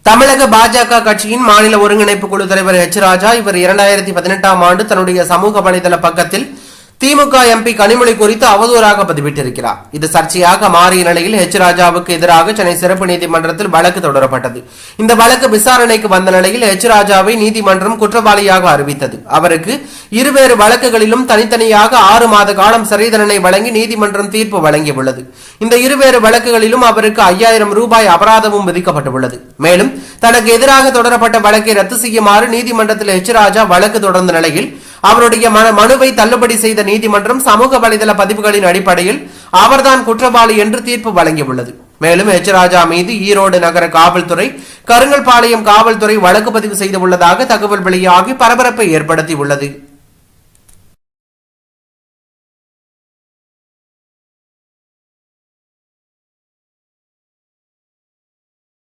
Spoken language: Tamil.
தமிழக பாஜக கட்சியின் மாநில ஒருங்கிணைப்பு குழு தலைவர் எச் ராஜா இவர் 2018ஆம் ஆண்டு தன்னுடைய சமூக வலைதள பக்கத்தில் திமுக எம்பி கனிமொழி குறித்து அவதூறாக பதிவிட்டிருக்கிறார். இது சர்ச்சையாக மாறிய நிலையில் எச் ராஜாவுக்கு எதிராக சென்னை சிறப்பு நீதிமன்றத்தில் வழக்கு தொடரப்பட்டது. இந்த வழக்கு விசாரணைக்கு வந்த நிலையில் எச் ராஜாவை நீதிமன்றம் குற்றவாளியாக அறிவித்தது. அவருக்கு இருவேறு வழக்குகளிலும் தனித்தனியாக 6 மாத காலம் சிறை தண்டனை வழங்கி நீதிமன்றம் தீர்ப்பு வழங்கியுள்ளது. இந்த இருவேறு வழக்குகளிலும் அவருக்கு 5000 ரூபாய் அபராதமும் விதிக்கப்பட்டுள்ளது. மேலும் தனக்கு எதிராக தொடரப்பட்ட வழக்கை ரத்து செய்யுமாறு நீதிமன்றத்தில் எச் ராஜா வழக்கு தொடர்ந்த நிலையில் அவருடைய மனுவை தள்ளுபடி செய்த நீதிமன்றம் சமூக வலைதள பதிவுகளின் அடிப்படையில் அவர்தான் குற்றவாளி என்று தீர்ப்பு வழங்கியுள்ளது. மேலும் எச் ராஜா மீது ஈரோடு நகர காவல்துறை, கருங்கல்பாளையம் காவல்துறை வழக்கு பதிவு செய்துள்ளதாக தகவல் வெளியாகி பரபரப்பை ஏற்படுத்தியுள்ளது.